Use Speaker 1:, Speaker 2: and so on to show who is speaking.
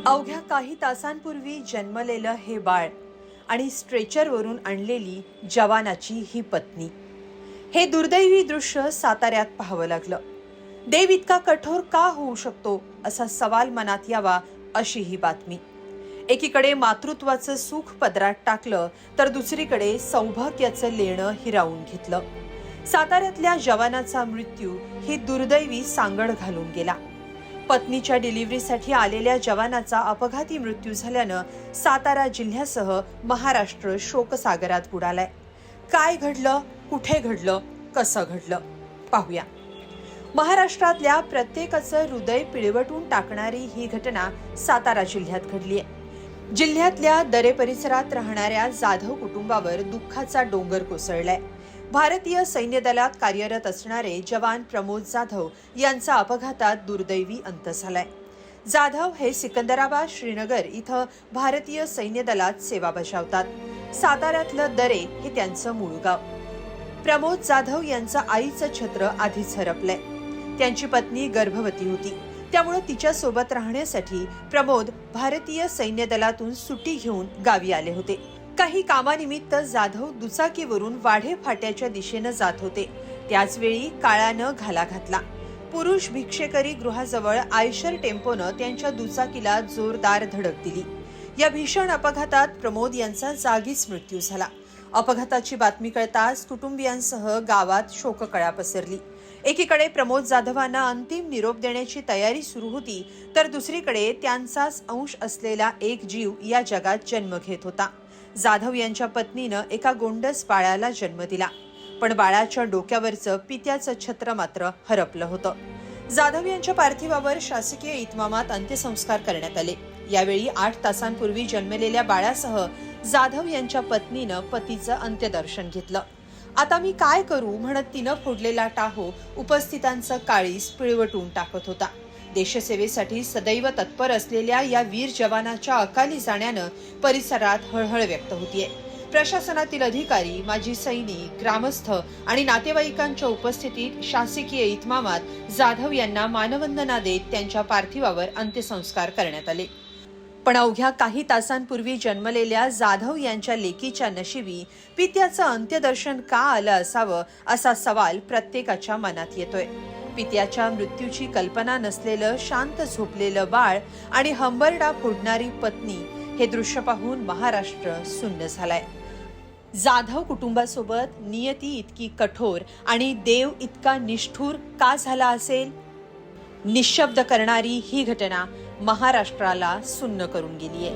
Speaker 1: अवघ्या काही तासांपूर्वी जन्मलेलं हे बाळ आणि स्ट्रेचरवरून आणलेली जवानाची ही पत्नी, हे दुर्दैवी दृश्य साताऱ्यात पाहावं लागलं. देव इतका कठोर का होऊ शकतो असा सवाल मनात यावा अशी ही बातमी. एकीकडे मातृत्वाचं सुख पदरात टाकलं तर दुसरीकडे सौभाग्याचं लेणं हिरावून घेतलं. साताऱ्यातल्या जवानाचा मृत्यू ही दुर्दैवी सांगड घालून गेला. पत्नीच्या डिलिव्हरीसाठी आलेल्या जवानाचा अपघाती मृत्यू झाल्यानं सातारा जिल्ह्यासह महाराष्ट्र शोकसागरात बुडालाय. काय घडलं, कुठे घडलं, कसं घडलं, पाहूया. महाराष्ट्रातल्या प्रत्येकाचं हृदय पिळवटून टाकणारी ही घटना सातारा जिल्ह्यात घडलीय. जिल्ह्यातल्या दरे परिसरात राहणाऱ्या जाधव कुटुंबावर दुःखाचा डोंगर कोसळलाय. भारतीय सैन्य दलात कार्यरत असणारे जवान प्रमोद जाधव यांचा अपघातात दुर्दैवी अंत झालाय. जाधव हे सिकंदराबाद श्रीनगर इथं भारतीय सैन्य दलात सेवा बजावतात. साताऱ्यातलं दरे हे त्यांचं मूळ गाव. प्रमोद जाधव यांचं आईचं छत्र आधीच हरपलंय. त्यांची पत्नी गर्भवती होती, त्यामुळे तिच्या सोबत राहण्यासाठी प्रमोद भारतीय सैन्य दलातून सुट्टी घेऊन गावी आले होते. काही कामानिमित्त जाधव दुचाकीवरून वाढे फाट्याच्या दिशेनं जात होते. त्याचवेळी काळानं घाला घातला. पुरुष भिक्षेकरी गृहाजवळ आयशर टेम्पोनं त्यांच्या दुचाकीला जोरदार धडक दिली. या भीषण अपघातात प्रमोद यांचा जागीच मृत्यू झाला. अपघाताची बातमी कळताच कुटुंबियांसह गावात शोककळा पसरली. एकीकडे प्रमोद जाधवांना अंतिम निरोप देण्याची तयारी सुरू होती, तर दुसरीकडे त्यांचाच अंश असलेला एक जीव या जगात जन्म घेत होता. जाधव यांच्या पत्नीनं एका गोंडस बाळाला जन्म दिला, पण बाळाच्या डोक्यावरचं पित्याचं छत्र मात्र हरपलं होतं. जाधव यांच्या पार्थिवावर शासकीय इतमामात अंत्यसंस्कार करण्यात आले. यावेळी 8 तासांपूर्वी जन्मलेल्या बाळासह जाधव यांच्या पत्नीनं पतीचं अंत्यदर्शन घेतलं. आता मी काय करू म्हणत तिनं फोडलेला टाहो उपस्थितांचं काळीज पिळवटून टाकत होता. देशसेवेसाठी सदैव तत्पर असलेल्या या वीर जवानाच्या अकाली जाण्यानं परिसरात हळहळ व्यक्त होतीये. प्रशासनातील अधिकारी, माजी सैनिक, ग्रामस्थ आणि नातेवाईकांच्या उपस्थितीत शासकीय इतमामात जाधव यांना मानवंदना देत त्यांच्या पार्थिवावर अंत्यसंस्कार करण्यात आले. पण अवघ्या काही तासांपूर्वी जन्मलेल्या जाधव यांच्या लेकीच्या नशिबी पित्याचं अंत्यदर्शन का आलं असावं असा सवाल प्रत्येकाच्या मनात येतोय. पित्याच्या मृत्यूची कल्पना नसलेलं शांत झोपलेलं बाळ आणि हंबरडा फोडणारी पत्नी, हे दृश्य पाहून महाराष्ट्र सुन्न झालाय. जाधव कुटुंबासोबत नियती इतकी कठोर आणि देव इतका निष्ठुर का झाला असेल? निशब्द करणारी ही घटना महाराष्ट्राला सुन्न करून गेलीये.